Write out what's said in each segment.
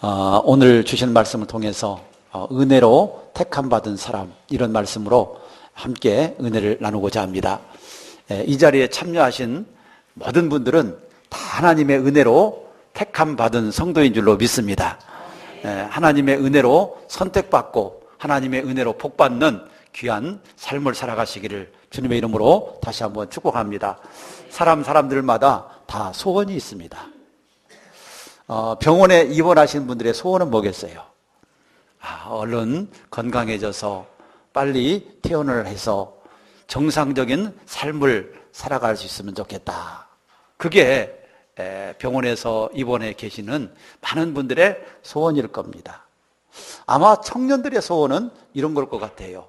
오늘 주신 말씀을 통해서 은혜로 택함 받은 사람, 이런 말씀으로 함께 은혜를 나누고자 합니다. 이 자리에 참여하신 모든 분들은 다 하나님의 은혜로 택함 받은 성도인 줄로 믿습니다. 하나님의 은혜로 선택받고 하나님의 은혜로 복받는 귀한 삶을 살아가시기를 주님의 이름으로 다시 한번 축복합니다. 사람들마다 다 소원이 있습니다. 병원에 입원하신 분들의 소원은 뭐겠어요? 얼른 건강해져서 빨리 퇴원을 해서 정상적인 삶을 살아갈 수 있으면 좋겠다. 그게 병원에서 입원해 계시는 많은 분들의 소원일 겁니다. 아마 청년들의 소원은 이런 걸 것 같아요.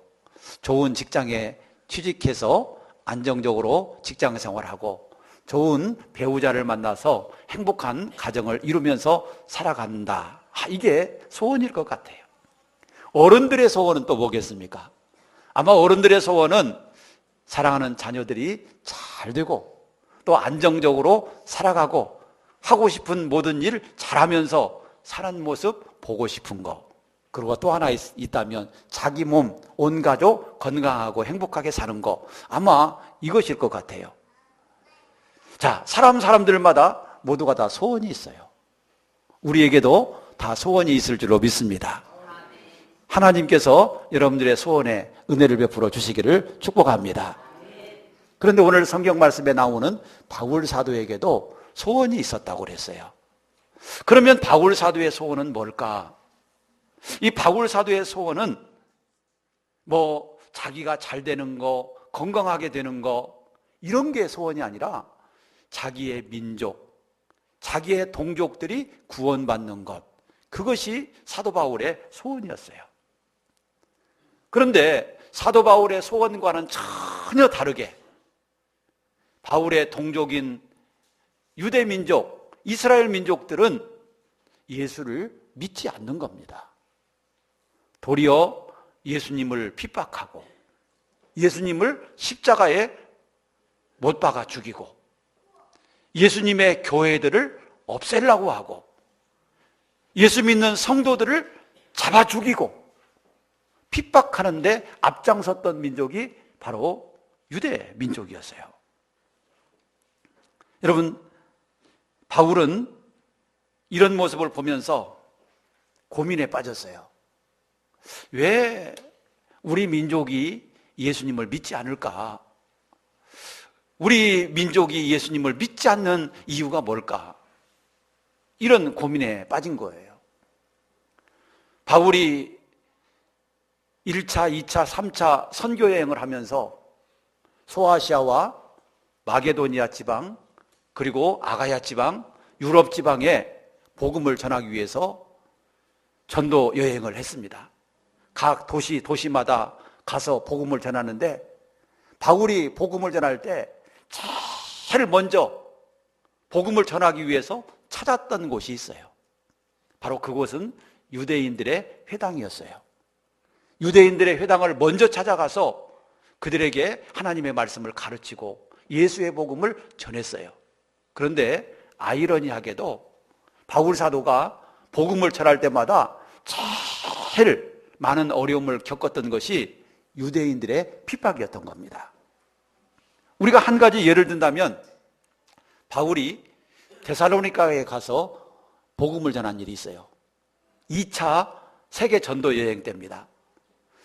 좋은 직장에 취직해서 안정적으로 직장 생활하고 좋은 배우자를 만나서 행복한 가정을 이루면서 살아간다. 이게 소원일 것 같아요. 어른들의 소원은 또 뭐겠습니까? 아마 어른들의 소원은 사랑하는 자녀들이 잘 되고 또 안정적으로 살아가고 하고 싶은 모든 일 잘하면서 사는 모습 보고 싶은 거. 그리고 또 하나 있다면 자기 몸, 온 가족 건강하고 행복하게 사는 거. 아마 이것일 것 같아요. 자, 사람들마다 모두가 다 소원이 있어요. 우리에게도 다 소원이 있을 줄로 믿습니다. 하나님께서 여러분들의 소원에 은혜를 베풀어 주시기를 축복합니다. 그런데 오늘 성경 말씀에 나오는 바울 사도에게도 소원이 있었다고 그랬어요. 그러면 바울 사도의 소원은 뭘까? 이 바울 사도의 소원은 자기가 잘 되는 거, 건강하게 되는 거, 이런 게 소원이 아니라 자기의 민족, 자기의 동족들이 구원받는 것, 그것이 사도 바울의 소원이었어요. 그런데 사도 바울의 소원과는 전혀 다르게 바울의 동족인 유대 민족, 이스라엘 민족들은 예수를 믿지 않는 겁니다. 도리어 예수님을 핍박하고 예수님을 십자가에 못 박아 죽이고 예수님의 교회들을 없애려고 하고 예수 믿는 성도들을 잡아 죽이고 핍박하는데 앞장섰던 민족이 바로 유대 민족이었어요. 여러분, 바울은 이런 모습을 보면서 고민에 빠졌어요. 왜 우리 민족이 예수님을 믿지 않을까? 우리 민족이 예수님을 믿지 않는 이유가 뭘까? 이런 고민에 빠진 거예요. 바울이 1차, 2차, 3차 선교여행을 하면서 소아시아와 마게도니아 지방, 그리고 아가야 지방, 유럽 지방에 복음을 전하기 위해서 전도 여행을 했습니다. 각 도시마다 가서 복음을 전하는데 바울이 복음을 전할 때 제일 먼저 복음을 전하기 위해서 찾았던 곳이 있어요. 바로 그곳은 유대인들의 회당이었어요. 유대인들의 회당을 먼저 찾아가서 그들에게 하나님의 말씀을 가르치고 예수의 복음을 전했어요. 그런데 아이러니하게도 바울 사도가 복음을 전할 때마다 제일 많은 어려움을 겪었던 것이 유대인들의 핍박이었던 겁니다. 우리가 한 가지 예를 든다면 바울이 데살로니가에 가서 복음을 전한 일이 있어요. 2차 세계 전도 여행 때입니다.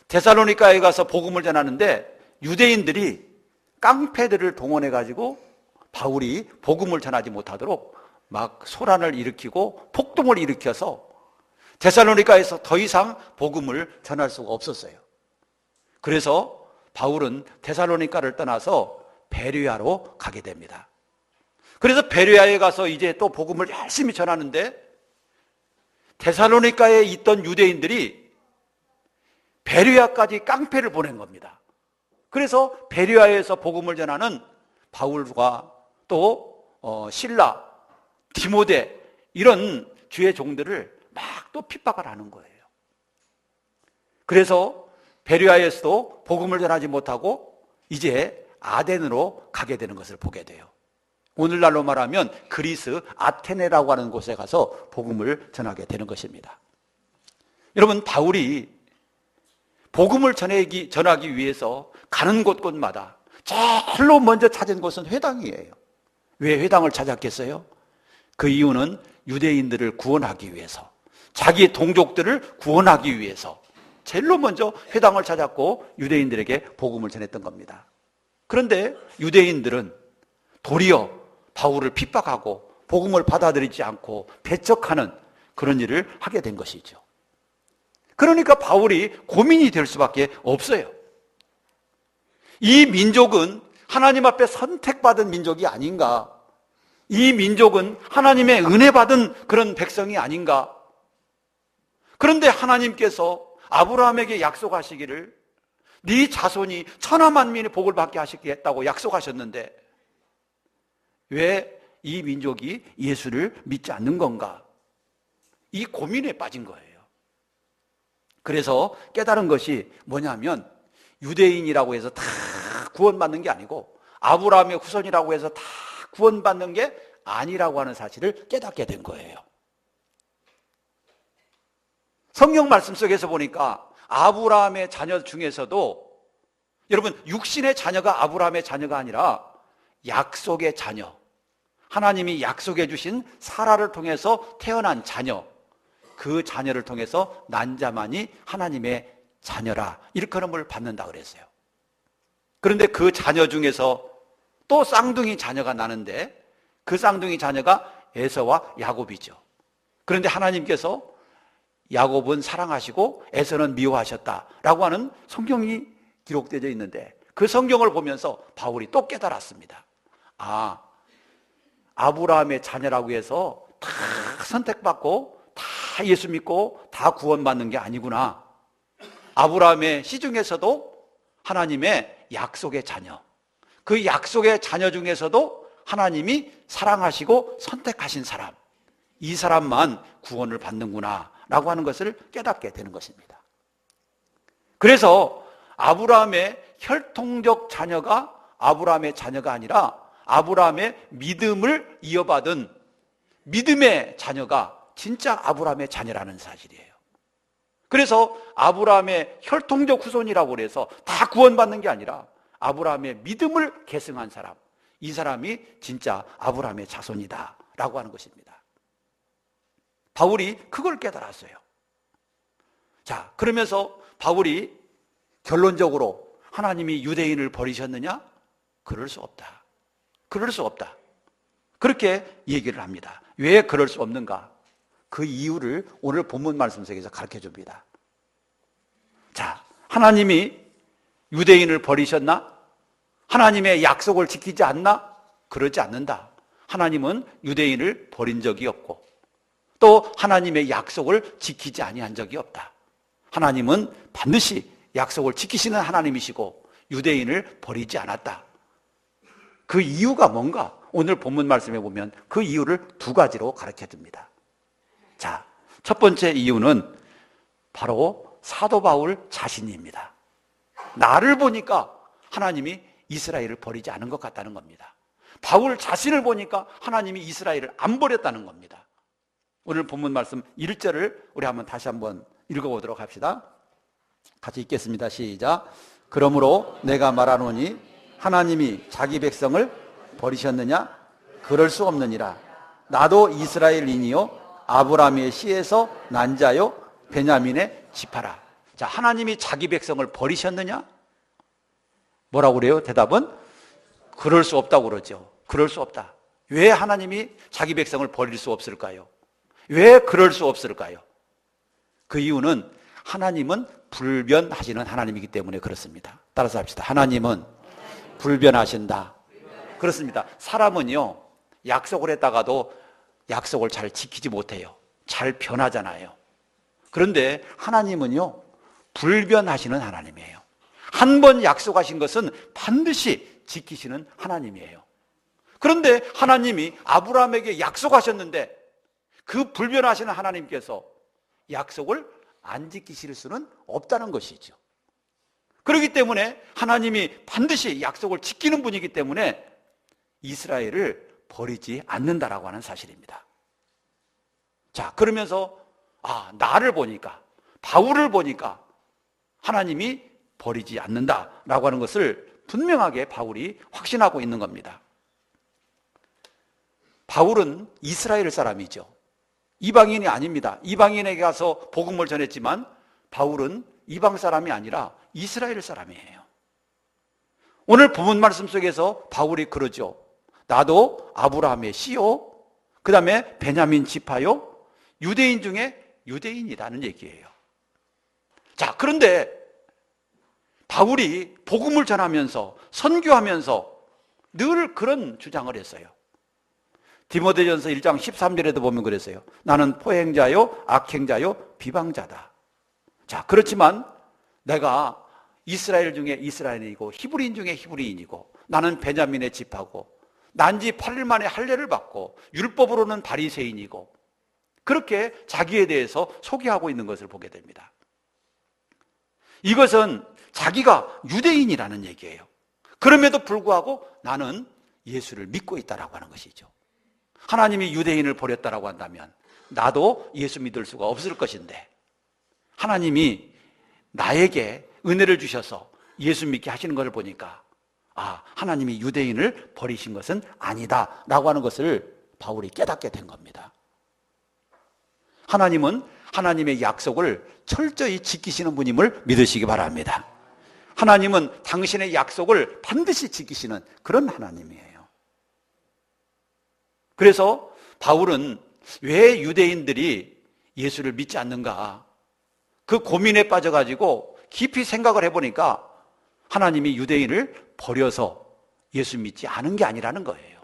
데살로니가에 가서 복음을 전하는데 유대인들이 깡패들을 동원해 가지고 바울이 복음을 전하지 못하도록 막 소란을 일으키고 폭동을 일으켜서 데살로니가에서 더 이상 복음을 전할 수가 없었어요. 그래서 바울은 데살로니가를 떠나서 베레아로 가게 됩니다. 그래서 베레아에 가서 이제 또 복음을 열심히 전하는데 데살로니가에 있던 유대인들이 베레아까지 깡패를 보낸 겁니다. 그래서 베레아에서 복음을 전하는 바울과 또 실라, 디모데 이런 주의 종들을 막 또 핍박을 하는 거예요. 그래서 베레아에서도 복음을 전하지 못하고 이제 아덴으로 가게 되는 것을 보게 돼요. 오늘날로 말하면 그리스 아테네라고 하는 곳에 가서 복음을 전하게 되는 것입니다. 여러분, 바울이 복음을 전하기 위해서 가는 곳곳마다 제일로 먼저 찾은 곳은 회당이에요. 왜 회당을 찾았겠어요? 그 이유는 유대인들을 구원하기 위해서, 자기 동족들을 구원하기 위해서 제일로 먼저 회당을 찾았고 유대인들에게 복음을 전했던 겁니다. 그런데 유대인들은 도리어 바울을 핍박하고 복음을 받아들이지 않고 배척하는 그런 일을 하게 된 것이죠. 그러니까 바울이 고민이 될 수밖에 없어요. 이 민족은 하나님 앞에 선택받은 민족이 아닌가? 이 민족은 하나님의 은혜 받은 그런 백성이 아닌가? 그런데 하나님께서 아브라함에게 약속하시기를 네 자손이 천하만민의 복을 받게 하시겠다고 약속하셨는데 왜 이 민족이 예수를 믿지 않는 건가? 이 고민에 빠진 거예요. 그래서 깨달은 것이 뭐냐면 유대인이라고 해서 다 구원받는 게 아니고 아브라함의 후손이라고 해서 다 구원받는 게 아니라고 하는 사실을 깨닫게 된 거예요. 성경 말씀 속에서 보니까 아브라함의 자녀 중에서도 여러분 육신의 자녀가 아브라함의 자녀가 아니라 약속의 자녀, 하나님이 약속해 주신 사라를 통해서 태어난 자녀, 그 자녀를 통해서 난 자만이 하나님의 자녀라 일컬음을 받는다 그랬어요. 그런데 그 자녀 중에서 또 쌍둥이 자녀가 나는데 그 쌍둥이 자녀가 에서와 야곱이죠. 그런데 하나님께서 야곱은 사랑하시고 에서는 미워하셨다라고 하는 성경이 기록되어 있는데 그 성경을 보면서 바울이 또 깨달았습니다. 아, 아브라함의 자녀라고 해서 다 선택받고 다 예수 믿고 다 구원받는 게 아니구나. 아브라함의 씨 중에서도 하나님의 약속의 자녀, 그 약속의 자녀 중에서도 하나님이 사랑하시고 선택하신 사람, 이 사람만 구원을 받는구나 라고 하는 것을 깨닫게 되는 것입니다. 그래서 아브라함의 혈통적 자녀가 아브라함의 자녀가 아니라 아브라함의 믿음을 이어받은 믿음의 자녀가 진짜 아브라함의 자녀라는 사실이에요. 그래서 아브라함의 혈통적 후손이라고 해서 다 구원받는 게 아니라 아브라함의 믿음을 계승한 사람, 이 사람이 진짜 아브라함의 자손이다 라고 하는 것입니다. 바울이 그걸 깨달았어요. 자, 그러면서 바울이 결론적으로 하나님이 유대인을 버리셨느냐? 그럴 수 없다. 그럴 수 없다. 그렇게 얘기를 합니다. 왜 그럴 수 없는가? 그 이유를 오늘 본문 말씀 속에서 가르쳐 줍니다. 자, 하나님이 유대인을 버리셨나? 하나님의 약속을 지키지 않나? 그러지 않는다. 하나님은 유대인을 버린 적이 없고 또 하나님의 약속을 지키지 아니한 적이 없다. 하나님은 반드시 약속을 지키시는 하나님이시고 유대인을 버리지 않았다. 그 이유가 뭔가? 오늘 본문 말씀에 보면 그 이유를 두 가지로 가르쳐 줍니다. 자, 첫 번째 이유는 바로 사도 바울 자신입니다. 나를 보니까 하나님이 이스라엘을 버리지 않은 것 같다는 겁니다. 바울 자신을 보니까 하나님이 이스라엘을 안 버렸다는 겁니다. 오늘 본문 말씀 1절을 우리 다시 한번 읽어보도록 합시다. 같이 읽겠습니다. 시작. 그러므로 내가 말하노니 하나님이 자기 백성을 버리셨느냐? 그럴 수 없느니라. 나도 이스라엘인이요 아브라함의 씨에서 난 자요 베냐민의 지파라. 자, 하나님이 자기 백성을 버리셨느냐? 뭐라고 그래요? 대답은 그럴 수 없다고 그러죠. 그럴 수 없다. 왜 하나님이 자기 백성을 버릴 수 없을까요? 왜 그럴 수 없을까요? 그 이유는 하나님은 불변하시는 하나님이기 때문에 그렇습니다. 따라서 합시다. 하나님은 불변하신다. 그렇습니다. 사람은요, 약속을 했다가도 약속을 잘 지키지 못해요. 잘 변하잖아요. 그런데 하나님은요, 불변하시는 하나님이에요. 한 번 약속하신 것은 반드시 지키시는 하나님이에요. 그런데 하나님이 아브라함에게 약속하셨는데 그 불변하시는 하나님께서 약속을 안 지키실 수는 없다는 것이죠. 그렇기 때문에 하나님이 반드시 약속을 지키는 분이기 때문에 이스라엘을 버리지 않는다라고 하는 사실입니다. 자, 그러면서 나를 보니까, 바울을 보니까 하나님이 버리지 않는다라고 하는 것을 분명하게 바울이 확신하고 있는 겁니다. 바울은 이스라엘 사람이죠. 이방인이 아닙니다. 이방인에게 가서 복음을 전했지만 바울은 이방 사람이 아니라 이스라엘 사람이에요. 오늘 본문 말씀 속에서 바울이 그러죠. 나도 아브라함의 씨요, 그 다음에 베냐민 지파요, 유대인 중에 유대인이라는 얘기예요. 자, 그런데 바울이 복음을 전하면서 선교하면서 늘 그런 주장을 했어요. 디모데전서 1장 13절에도 보면 그랬어요. 나는 포행자요, 악행자요, 비방자다. 자, 그렇지만 내가 이스라엘 중에 이스라엘이고 히브리인 중에 히브리인이고 나는 베냐민의 집하고 난지 8일 만에 할례를 받고 율법으로는 바리새인이고 그렇게 자기에 대해서 소개하고 있는 것을 보게 됩니다. 이것은 자기가 유대인이라는 얘기예요. 그럼에도 불구하고 나는 예수를 믿고 있다라고 하는 것이죠. 하나님이 유대인을 버렸다라고 한다면 나도 예수 믿을 수가 없을 것인데 하나님이 나에게 은혜를 주셔서 예수 믿게 하시는 것을 보니까 하나님이 유대인을 버리신 것은 아니다라고 하는 것을 바울이 깨닫게 된 겁니다. 하나님은 하나님의 약속을 철저히 지키시는 분임을 믿으시기 바랍니다. 하나님은 당신의 약속을 반드시 지키시는 그런 하나님이에요. 그래서 바울은 왜 유대인들이 예수를 믿지 않는가? 그 고민에 빠져가지고 깊이 생각을 해보니까 하나님이 유대인을 버려서 예수 믿지 않은 게 아니라는 거예요.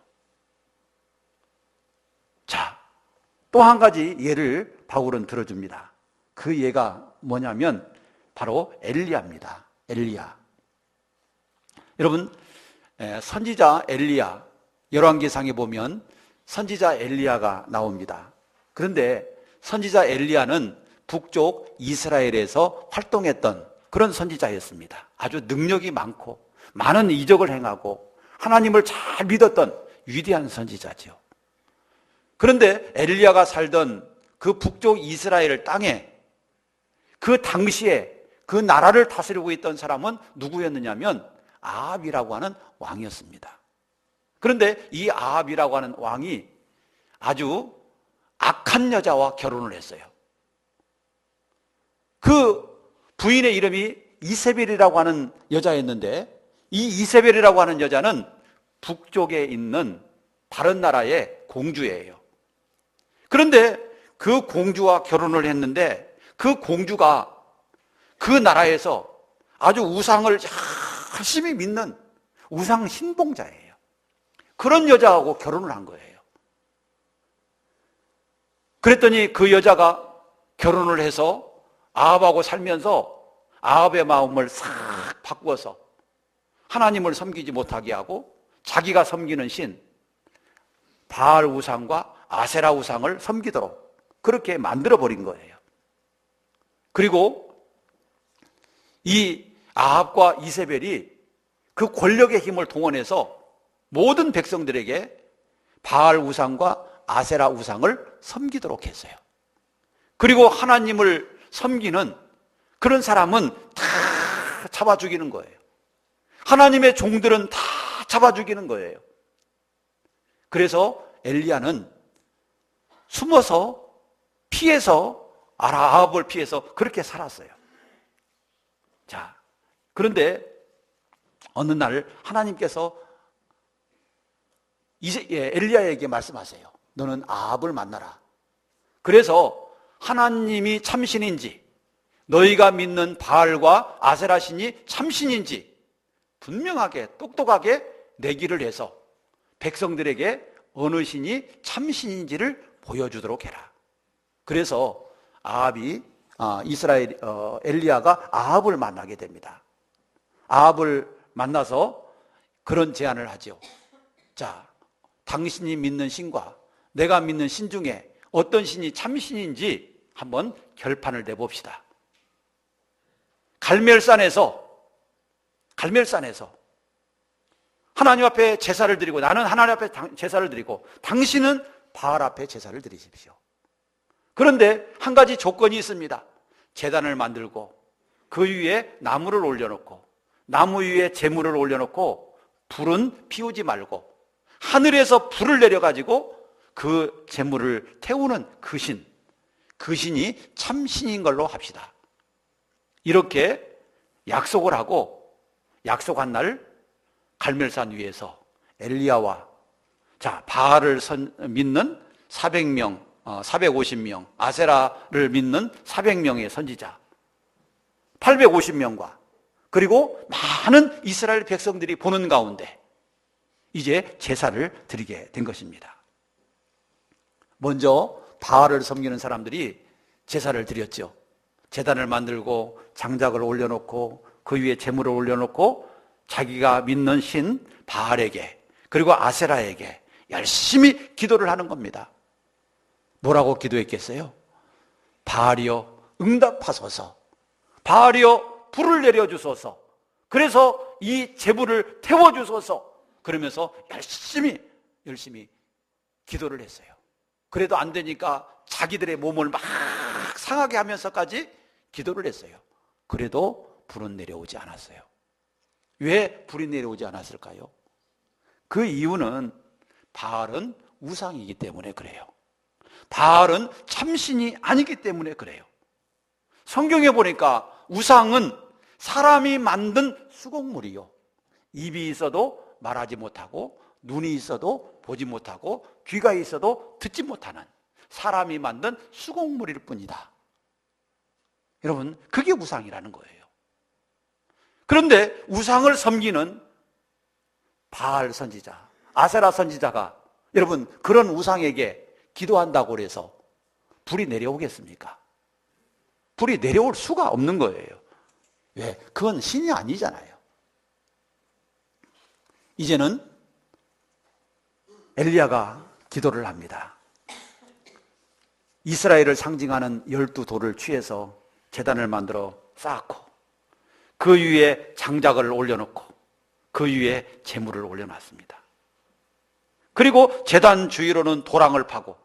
자, 또 한 가지 예를 바울은 들어줍니다. 그 예가 뭐냐면 바로 엘리야입니다. 엘리야. 여러분, 선지자 엘리야, 열왕기상에 보면 선지자 엘리야가 나옵니다. 그런데 선지자 엘리야는 북쪽 이스라엘에서 활동했던 그런 선지자였습니다. 아주 능력이 많고 많은 이적을 행하고 하나님을 잘 믿었던 위대한 선지자죠. 그런데 엘리야가 살던 그 북쪽 이스라엘 땅에 그 당시에 그 나라를 다스리고 있던 사람은 누구였느냐면 아합이라고 하는 왕이었습니다. 그런데 이 아합이라고 하는 왕이 아주 악한 여자와 결혼을 했어요. 그 부인의 이름이 이세벨이라고 하는 여자였는데 이 이세벨이라고 하는 여자는 북쪽에 있는 다른 나라의 공주예요. 그런데 그 공주와 결혼을 했는데 그 공주가 그 나라에서 아주 우상을 열심히 믿는 우상 신봉자예요. 그런 여자하고 결혼을 한 거예요. 그랬더니 그 여자가 결혼을 해서 아합하고 살면서 아합의 마음을 싹 바꾸어서 하나님을 섬기지 못하게 하고 자기가 섬기는 신 바알 우상과 아세라 우상을 섬기도록 그렇게 만들어버린 거예요. 그리고 이 아합과 이세벨이 그 권력의 힘을 동원해서 모든 백성들에게 바알 우상과 아세라 우상을 섬기도록 했어요. 그리고 하나님을 섬기는 그런 사람은 다 잡아 죽이는 거예요. 하나님의 종들은 다 잡아 죽이는 거예요. 그래서 엘리야는 숨어서 피해서 아합을 피해서 그렇게 살았어요. 자, 그런데 어느 날 하나님께서 엘리야에게 말씀하세요. 너는 아합을 만나라. 그래서 하나님이 참신인지 너희가 믿는 바알과 아세라 신이 참신인지 분명하게 똑똑하게 내기를 해서 백성들에게 어느 신이 참신인지를 보여주도록 해라. 그래서 엘리야가 아합을 만나게 됩니다. 아합을 만나서 그런 제안을 하죠. 자, 당신이 믿는 신과 내가 믿는 신 중에 어떤 신이 참신인지 한번 결판을 내봅시다. 갈멜산에서 하나님 앞에 제사를 드리고 나는 하나님 앞에 제사를 드리고 당신은 바알 앞에 제사를 드리십시오. 그런데 한 가지 조건이 있습니다. 제단을 만들고 그 위에 나무를 올려놓고 나무 위에 제물을 올려놓고 불은 피우지 말고 하늘에서 불을 내려가지고 그 제물을 태우는 그 신이 참 신인 걸로 합시다. 이렇게 약속을 하고 약속한 날 갈멜산 위에서 엘리야와 바알을 믿는 400명, 450명, 아세라를 믿는 400명의 선지자 850명과 그리고 많은 이스라엘 백성들이 보는 가운데 이제 제사를 드리게 된 것입니다. 먼저 바알을 섬기는 사람들이 제사를 드렸죠. 제단을 만들고 장작을 올려놓고 그 위에 제물을 올려놓고 자기가 믿는 신 바알에게 그리고 아세라에게 열심히 기도를 하는 겁니다. 뭐라고 기도했겠어요? 바알이여 응답하소서, 바알이여 불을 내려주소서, 그래서 이 제물을 태워주소서, 그러면서 열심히 기도를 했어요. 그래도 안 되니까 자기들의 몸을 막 상하게 하면서까지 기도를 했어요. 그래도 불은 내려오지 않았어요. 왜 불이 내려오지 않았을까요? 그 이유는 바알은 우상이기 때문에 그래요. 바알은 참신이 아니기 때문에 그래요. 성경에 보니까 우상은 사람이 만든 수공물이요, 입이 있어도 말하지 못하고 눈이 있어도 보지 못하고 귀가 있어도 듣지 못하는 사람이 만든 수공물일 뿐이다. 여러분, 그게 우상이라는 거예요. 그런데 우상을 섬기는 바알 선지자, 아세라 선지자가 여러분 그런 우상에게 기도한다고 해서 불이 내려오겠습니까? 불이 내려올 수가 없는 거예요. 왜? 그건 신이 아니잖아요. 이제는 엘리야가 기도를 합니다. 이스라엘을 상징하는 12돌을 취해서 제단을 만들어 쌓고 그 위에 장작을 올려놓고 그 위에 제물을 올려놨습니다. 그리고 제단 주위로는 도랑을 파고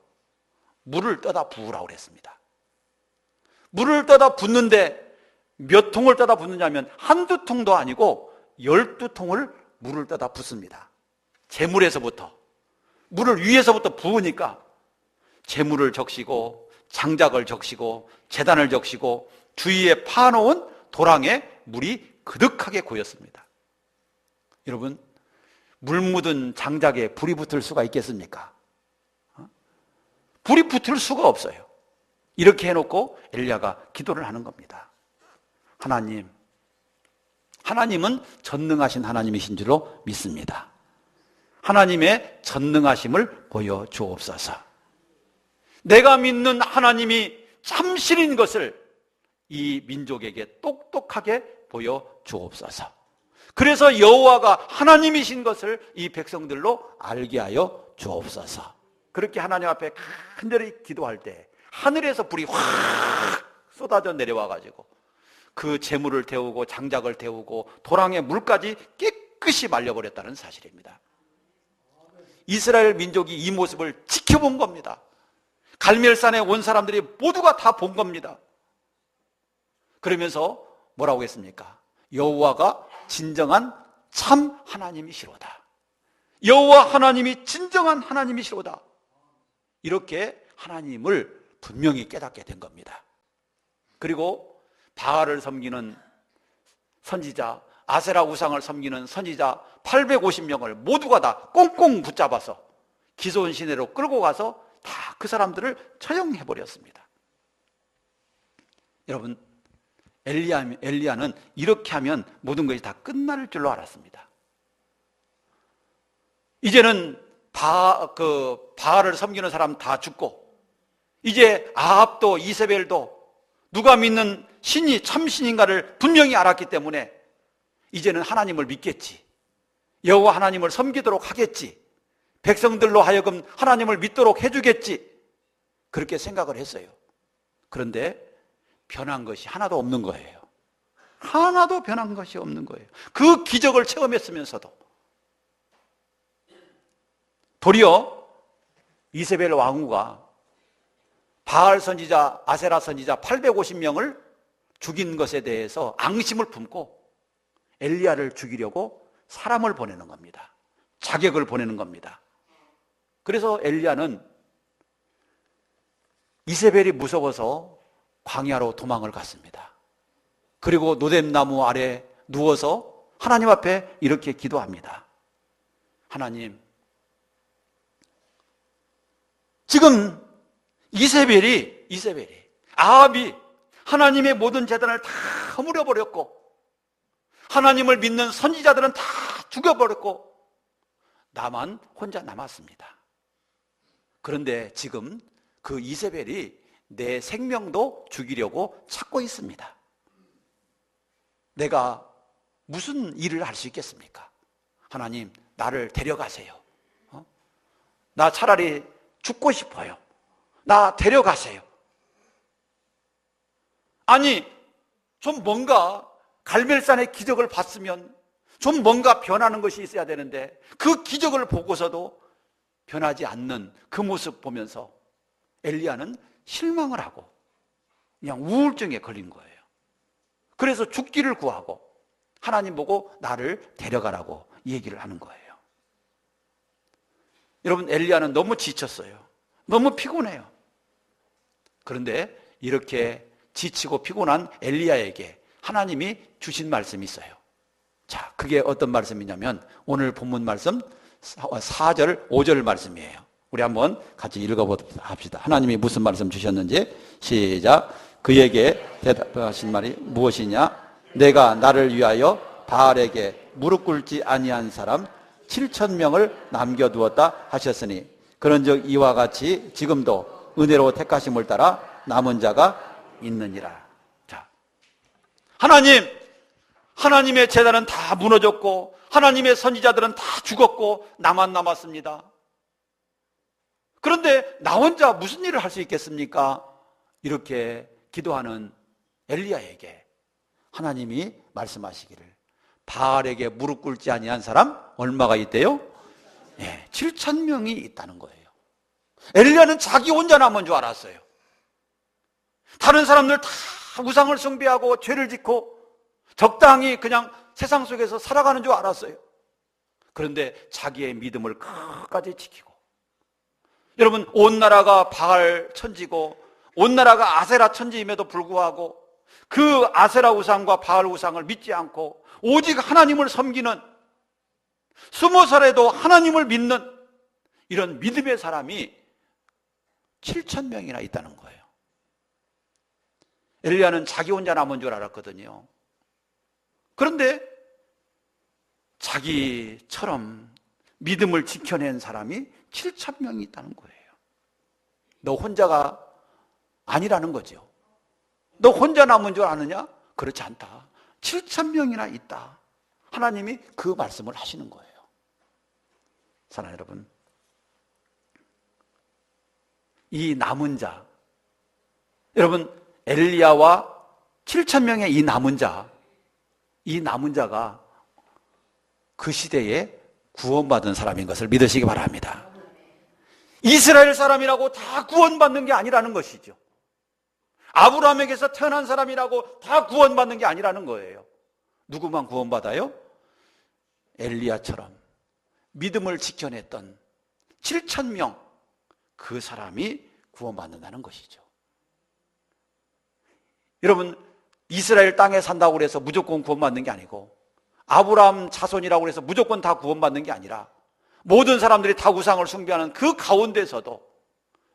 물을 떠다 부으라고 그랬습니다. 물을 떠다 붓는데 몇 통을 떠다 붓느냐면 한두 통도 아니고 12통을 물을 떠다 붓습니다. 제물에서부터 물을 위에서부터 부으니까 제물을 적시고 장작을 적시고 제단을 적시고 주위에 파놓은 도랑에 물이 그득하게 고였습니다. 여러분, 물 묻은 장작에 불이 붙을 수가 있겠습니까? 불이 붙을 수가 없어요. 이렇게 해놓고 엘리야가 기도를 하는 겁니다. 하나님은 전능하신 하나님이신 줄로 믿습니다. 하나님의 전능하심을 보여주옵소서. 내가 믿는 하나님이 참신인 것을 이 민족에게 똑똑하게 보여주옵소서. 그래서 여호와가 하나님이신 것을 이 백성들로 알게 하여 주옵소서. 그렇게 하나님 앞에 간절히 기도할 때 하늘에서 불이 확 쏟아져 내려와가지고 그 재물을 태우고 장작을 태우고 도랑의 물까지 깨끗이 말려버렸다는 사실입니다. 이스라엘 민족이 이 모습을 지켜본 겁니다. 갈멜산에 온 사람들이 모두가 다 본 겁니다. 그러면서 뭐라고 했습니까? 여호와가 진정한 참 하나님이시로다. 여호와 하나님이 진정한 하나님이시로다. 이렇게 하나님을 분명히 깨닫게 된 겁니다. 그리고 바알을 섬기는 선지자, 아세라 우상을 섬기는 선지자 850명을 모두가 다 꽁꽁 붙잡아서 기손 시내로 끌고 가서 다 그 사람들을 처형해버렸습니다. 여러분, 엘리야는 이렇게 하면 모든 것이 다 끝날 줄로 알았습니다. 이제는 바알을 섬기는 사람 다 죽고 이제 아합도 이세벨도 누가 믿는 신이 참신인가를 분명히 알았기 때문에 이제는 하나님을 믿겠지, 여호와 하나님을 섬기도록 하겠지, 백성들로 하여금 하나님을 믿도록 해주겠지, 그렇게 생각을 했어요. 그런데 변한 것이 하나도 없는 거예요. 하나도 변한 것이 없는 거예요. 그 기적을 체험했으면서도 도리어 이세벨 왕후가 바알 선지자, 아세라 선지자 850명을 죽인 것에 대해서 앙심을 품고 엘리야를 죽이려고 사람을 보내는 겁니다. 자객을 보내는 겁니다. 그래서 엘리야는 이세벨이 무서워서 광야로 도망을 갔습니다. 그리고 노뎀나무 아래 누워서 하나님 앞에 이렇게 기도합니다. 하나님, 지금 이세벨이 아합이 하나님의 모든 재단을 다 허물어버렸고 하나님을 믿는 선지자들은 다 죽여버렸고 나만 혼자 남았습니다. 그런데 지금 그 이세벨이 내 생명도 죽이려고 찾고 있습니다. 내가 무슨 일을 할 수 있겠습니까? 하나님, 나를 데려가세요. 나 차라리 죽고 싶어요. 나 데려가세요. 아니, 좀 뭔가 갈멜산의 기적을 봤으면 좀 뭔가 변하는 것이 있어야 되는데 그 기적을 보고서도 변하지 않는 그 모습 보면서 엘리야는 실망을 하고 그냥 우울증에 걸린 거예요. 그래서 죽기를 구하고 하나님 보고 나를 데려가라고 얘기를 하는 거예요. 여러분, 엘리야는 너무 지쳤어요. 너무 피곤해요. 그런데 이렇게 지치고 피곤한 엘리야에게 하나님이 주신 말씀이 있어요. 자, 그게 어떤 말씀이냐면 오늘 본문 말씀 4절, 5절 말씀이에요. 우리 한번 같이 읽어봅시다. 하나님이 무슨 말씀 주셨는지 시작. 그에게 대답하신 말이 무엇이냐? 내가 나를 위하여 바알에게 무릎 꿇지 아니한 사람 7,000명을 남겨두었다 하셨으니 그런즉 이와 같이 지금도 은혜로 택하심을 따라 남은 자가 있느니라. 자, 하나님의 제단은 다 무너졌고 하나님의 선지자들은 다 죽었고 나만 남았습니다. 그런데 나 혼자 무슨 일을 할 수 있겠습니까? 이렇게 기도하는 엘리야에게 하나님이 말씀하시기를 바알에게 무릎 꿇지 아니한 사람 얼마가 있대요? 7,000명이 있다는 거예요. 엘리야는 자기 혼자 남은 줄 알았어요. 다른 사람들 다 우상을 숭배하고 죄를 짓고 적당히 그냥 세상 속에서 살아가는 줄 알았어요. 그런데 자기의 믿음을 끝까지 지키고, 여러분, 온 나라가 바알 천지고 온 나라가 아세라 천지임에도 불구하고 그 아세라 우상과 바알 우상을 믿지 않고 오직 하나님을 섬기는, 20살에도 하나님을 믿는 이런 믿음의 사람이 7,000명이나 있다는 거예요. 엘리야는 자기 혼자 남은 줄 알았거든요. 그런데 자기처럼 믿음을 지켜낸 사람이 7,000명이 있다는 거예요. 너 혼자가 아니라는 거죠. 너 혼자 남은 줄 아느냐? 그렇지 않다. 7,000명이나 있다. 하나님이 그 말씀을 하시는 거예요. 사랑하는 여러분, 이 남은 자, 여러분, 엘리야와 7,000명의 이 남은 자가 그 시대에 구원받은 사람인 것을 믿으시기 바랍니다. 이스라엘 사람이라고 다 구원받는 게 아니라는 것이죠. 아브라함에게서 태어난 사람이라고 다 구원받는 게 아니라는 거예요. 누구만 구원받아요? 엘리야처럼 믿음을 지켜냈던 7,000명, 그 사람이 구원받는다는 것이죠. 여러분, 이스라엘 땅에 산다고 해서 무조건 구원받는 게 아니고, 아브라함 자손이라고 해서 무조건 다 구원받는 게 아니라 모든 사람들이 다 우상을 숭배하는 그 가운데서도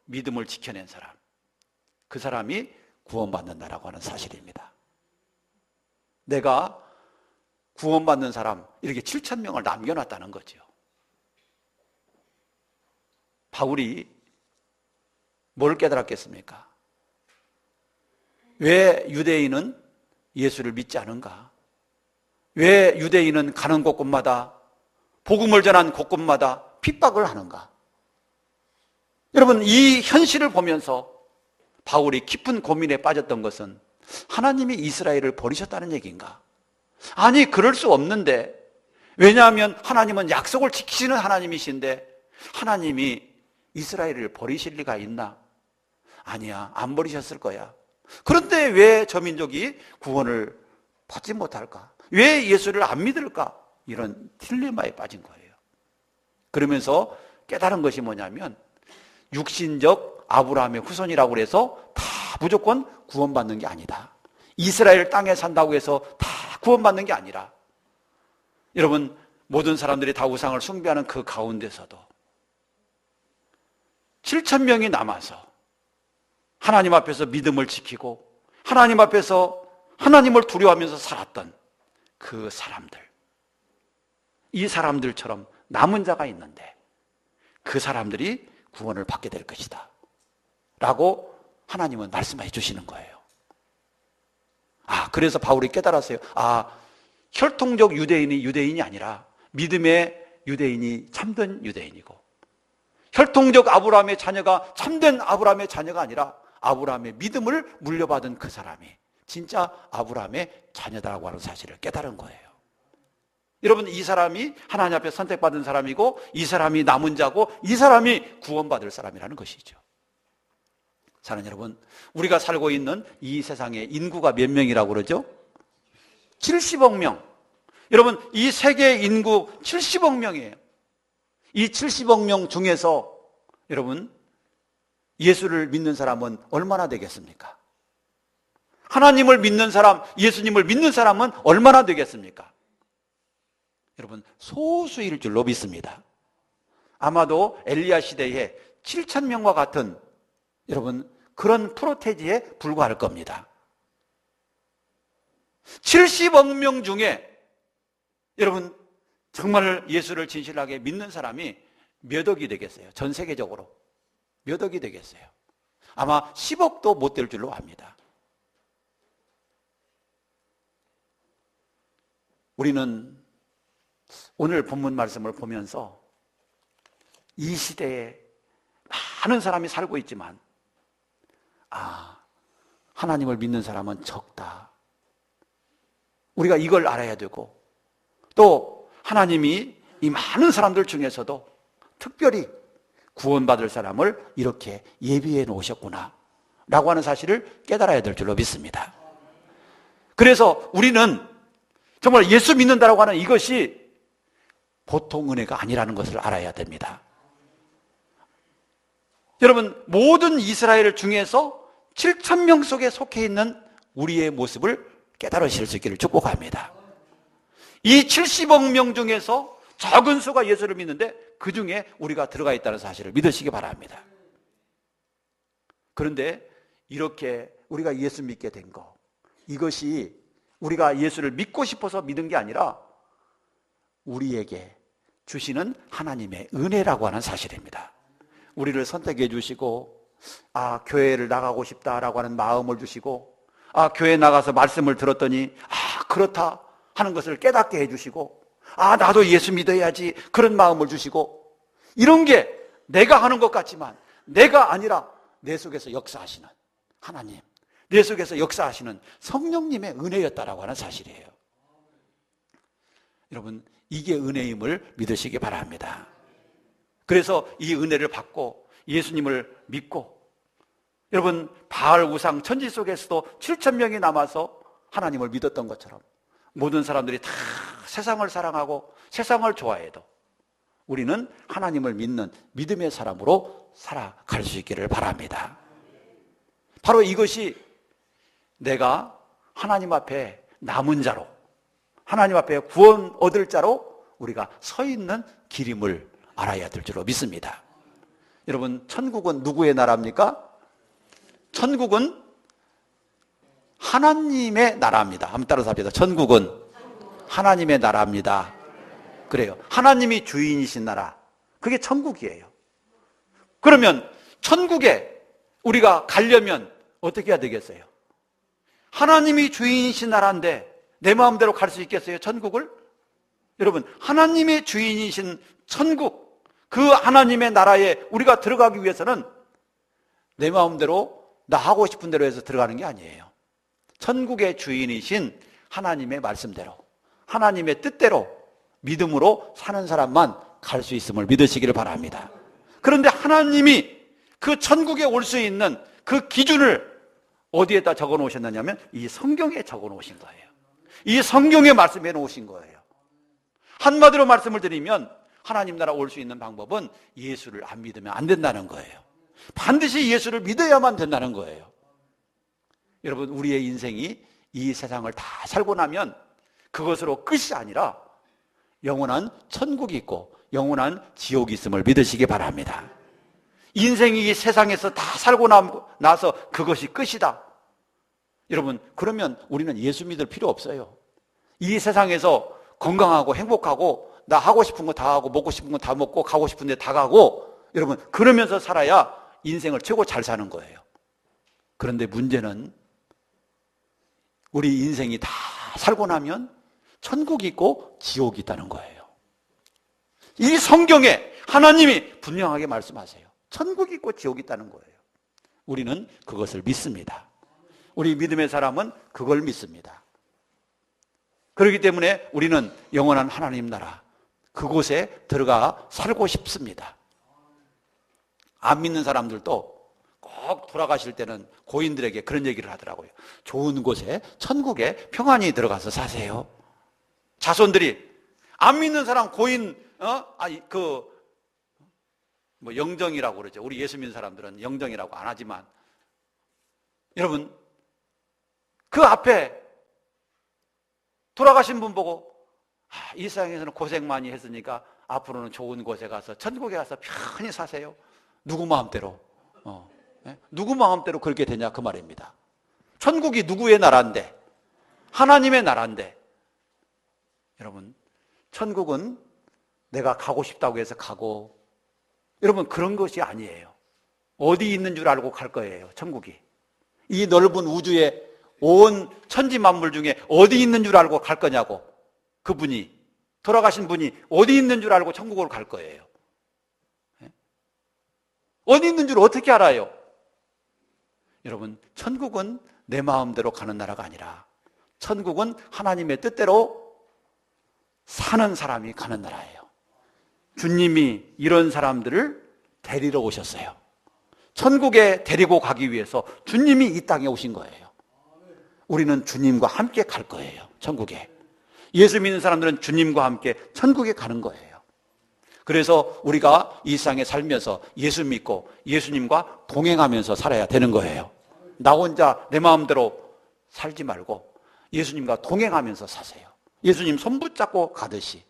믿음을 지켜낸 사람, 그 사람이 구원받는다라고 하는 사실입니다. 내가 구원받는 사람 이렇게 7,000명을 남겨놨다는 거죠. 바울이 뭘 깨달았겠습니까? 왜 유대인은 예수를 믿지 않은가? 왜 유대인은 가는 곳곳마다, 복음을 전한 곳곳마다 핍박을 하는가? 여러분, 이 현실을 보면서 바울이 깊은 고민에 빠졌던 것은 하나님이 이스라엘을 버리셨다는 얘기인가? 아니, 그럴 수 없는데, 왜냐하면 하나님은 약속을 지키시는 하나님이신데 하나님이 이스라엘을 버리실 리가 있나? 아니야, 안 버리셨을 거야. 그런데 왜 저 민족이 구원을 받지 못할까? 왜 예수를 안 믿을까? 이런 딜레마에 빠진 거예요. 그러면서 깨달은 것이 뭐냐면 육신적 아브라함의 후손이라고 해서 다 무조건 구원받는 게 아니다. 이스라엘 땅에 산다고 해서 다 구원받는 게 아니라, 여러분, 모든 사람들이 다 우상을 숭배하는 그 가운데서도 7,000명이 남아서 하나님 앞에서 믿음을 지키고 하나님 앞에서 하나님을 두려워하면서 살았던 그 사람들, 이 사람들처럼 남은 자가 있는데 그 사람들이 구원을 받게 될 것이다 라고 하나님은 말씀해 주시는 거예요. 그래서 바울이 깨달았어요. 혈통적 유대인이 유대인이 아니라 믿음의 유대인이 참된 유대인이고, 혈통적 아브라함의 자녀가 참된 아브라함의 자녀가 아니라 아브라함의 믿음을 물려받은 그 사람이 진짜 아브라함의 자녀다라고 하는 사실을 깨달은 거예요. 여러분, 이 사람이 하나님 앞에 선택받은 사람이고, 이 사람이 남은 자고, 이 사람이 구원받을 사람이라는 것이죠. 사랑하는 여러분, 우리가 살고 있는 이 세상의 인구가 몇 명이라고 그러죠? 70억 명. 여러분, 이 세계 인구 70억 명이에요. 이 70억 명 중에서 여러분, 예수를 믿는 사람은 얼마나 되겠습니까? 하나님을 믿는 사람, 예수님을 믿는 사람은 얼마나 되겠습니까? 여러분, 소수일 줄로 믿습니다. 아마도 엘리야 시대에 7,000명과 같은 여러분 그런 프로테지에 불과할 겁니다. 70억 명 중에 여러분 정말 예수를 진실하게 믿는 사람이 몇 억이 되겠어요? 전 세계적으로 몇 억이 되겠어요? 아마 10억도 못 될 줄로 압니다. 우리는 오늘 본문 말씀을 보면서 이 시대에 많은 사람이 살고 있지만 하나님을 믿는 사람은 적다. 우리가 이걸 알아야 되고, 또 하나님이 이 많은 사람들 중에서도 특별히 구원받을 사람을 이렇게 예비해 놓으셨구나 라고 하는 사실을 깨달아야 될 줄로 믿습니다. 그래서 우리는 정말 예수 믿는다라고 하는 이것이 보통 은혜가 아니라는 것을 알아야 됩니다. 여러분, 모든 이스라엘 중에서 7,000명 속에 속해 있는 우리의 모습을 깨달으실 수 있기를 축복합니다. 이 70억 명 중에서 적은 수가 예수를 믿는데 그 중에 우리가 들어가 있다는 사실을 믿으시기 바랍니다. 그런데 이렇게 우리가 예수 믿게 된 거, 이것이 우리가 예수를 믿고 싶어서 믿은 게 아니라 우리에게 주시는 하나님의 은혜라고 하는 사실입니다. 우리를 선택해 주시고, 교회를 나가고 싶다라고 하는 마음을 주시고, 교회 나가서 말씀을 들었더니 그렇다 하는 것을 깨닫게 해주시고, 나도 예수 믿어야지 그런 마음을 주시고, 이런 게 내가 하는 것 같지만 내가 아니라 내 속에서 역사하시는 하나님, 내 속에서 역사하시는 성령님의 은혜였다라고 하는 사실이에요. 여러분, 이게 은혜임을 믿으시기 바랍니다. 그래서 이 은혜를 받고 예수님을 믿고, 여러분, 바알 우상 천지 속에서도 7,000명이 남아서 하나님을 믿었던 것처럼 모든 사람들이 다 세상을 사랑하고 세상을 좋아해도 우리는 하나님을 믿는 믿음의 사람으로 살아갈 수 있기를 바랍니다. 바로 이것이 내가 하나님 앞에 남은 자로, 하나님 앞에 구원 얻을 자로 우리가 서 있는 길임을 알아야 될 줄로 믿습니다. 여러분, 천국은 누구의 나라입니까? 천국은 하나님의 나라입니다. 한번 따라서 합시다. 천국은 하나님의 나라입니다. 그래요. 하나님이 주인이신 나라, 그게 천국이에요. 그러면 천국에 우리가 가려면 어떻게 해야 되겠어요? 하나님이 주인이신 나라인데 내 마음대로 갈 수 있겠어요? 천국을? 여러분, 하나님의 주인이신 천국, 그 하나님의 나라에 우리가 들어가기 위해서는 내 마음대로 나 하고 싶은 대로 해서 들어가는 게 아니에요. 천국의 주인이신 하나님의 말씀대로, 하나님의 뜻대로 믿음으로 사는 사람만 갈 수 있음을 믿으시기를 바랍니다. 그런데 하나님이 그 천국에 올 수 있는 그 기준을 어디에다 적어 놓으셨느냐면 이 성경에 적어 놓으신 거예요. 이 성경에 말씀해 놓으신 거예요. 한마디로 말씀을 드리면 하나님 나라 올 수 있는 방법은 예수를 안 믿으면 안 된다는 거예요. 반드시 예수를 믿어야만 된다는 거예요. 여러분, 우리의 인생이 이 세상을 다 살고 나면 그것으로 끝이 아니라 영원한 천국이 있고 영원한 지옥이 있음을 믿으시기 바랍니다. 인생이 이 세상에서 다 살고 나서 그것이 끝이다. 여러분, 그러면 우리는 예수 믿을 필요 없어요. 이 세상에서 건강하고 행복하고 나 하고 싶은 거 다 하고 먹고 싶은 거 다 먹고 가고 싶은 데 다 가고, 여러분, 그러면서 살아야 인생을 최고 잘 사는 거예요. 그런데 문제는 우리 인생이 다 살고 나면 천국이 있고 지옥이 있다는 거예요. 이 성경에 하나님이 분명하게 말씀하세요. 천국이 있고 지옥이 있다는 거예요. 우리는 그것을 믿습니다. 우리 믿음의 사람은 그걸 믿습니다. 그렇기 때문에 우리는 영원한 하나님 나라, 그곳에 들어가 살고 싶습니다. 안 믿는 사람들도 꼭 돌아가실 때는 고인들에게 그런 얘기를 하더라고요. 좋은 곳에, 천국에 평안히 들어가서 사세요. 자손들이 안 믿는 사람 고인, 영정이라고 그러죠. 우리 예수 믿는 사람들은 영정이라고 안 하지만, 여러분, 그 앞에 돌아가신 분 보고, 이 세상에서는 고생 많이 했으니까 앞으로는 좋은 곳에 가서 천국에 가서 편히 사세요. 누구 마음대로? 누구 마음대로 그렇게 되냐, 그 말입니다. 천국이 누구의 나라인데? 하나님의 나라인데. 여러분, 천국은 내가 가고 싶다고 해서 가고, 여러분, 그런 것이 아니에요. 어디 있는 줄 알고 갈 거예요, 천국이. 이 넓은 우주에 온 천지 만물 중에 어디 있는 줄 알고 갈 거냐고. 그분이, 돌아가신 분이 어디 있는 줄 알고 천국으로 갈 거예요. 어디 있는 줄 어떻게 알아요? 여러분, 천국은 내 마음대로 가는 나라가 아니라 천국은 하나님의 뜻대로 사는 사람이 가는 나라예요. 주님이 이런 사람들을 데리러 오셨어요. 천국에 데리고 가기 위해서 주님이 이 땅에 오신 거예요. 우리는 주님과 함께 갈 거예요, 천국에. 예수 믿는 사람들은 주님과 함께 천국에 가는 거예요. 그래서 우리가 이 세상에 살면서 예수 믿고 예수님과 동행하면서 살아야 되는 거예요. 나 혼자 내 마음대로 살지 말고 예수님과 동행하면서 사세요. 예수님 손 붙잡고 가듯이.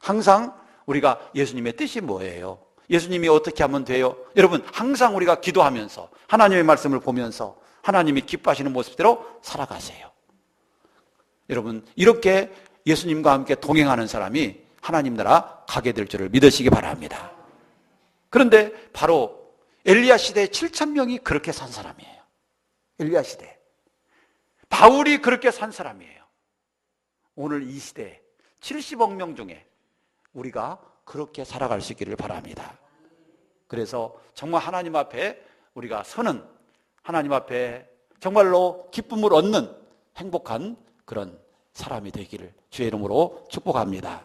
항상 우리가 예수님의 뜻이 뭐예요? 예수님이 어떻게 하면 돼요? 여러분, 항상 우리가 기도하면서 하나님의 말씀을 보면서 하나님이 기뻐하시는 모습대로 살아가세요. 여러분, 이렇게 예수님과 함께 동행하는 사람이 하나님 나라 가게 될 줄을 믿으시기 바랍니다. 그런데 바로 엘리야 시대에 7,000명이 그렇게 산 사람이에요. 엘리야 시대. 바울이 그렇게 산 사람이에요. 오늘 이 시대에 70억 명 중에 우리가 그렇게 살아갈 수 있기를 바랍니다. 그래서 정말 하나님 앞에 우리가 서는, 하나님 앞에 정말로 기쁨을 얻는 행복한 그런 사람이 되기를 주의 이름으로 축복합니다.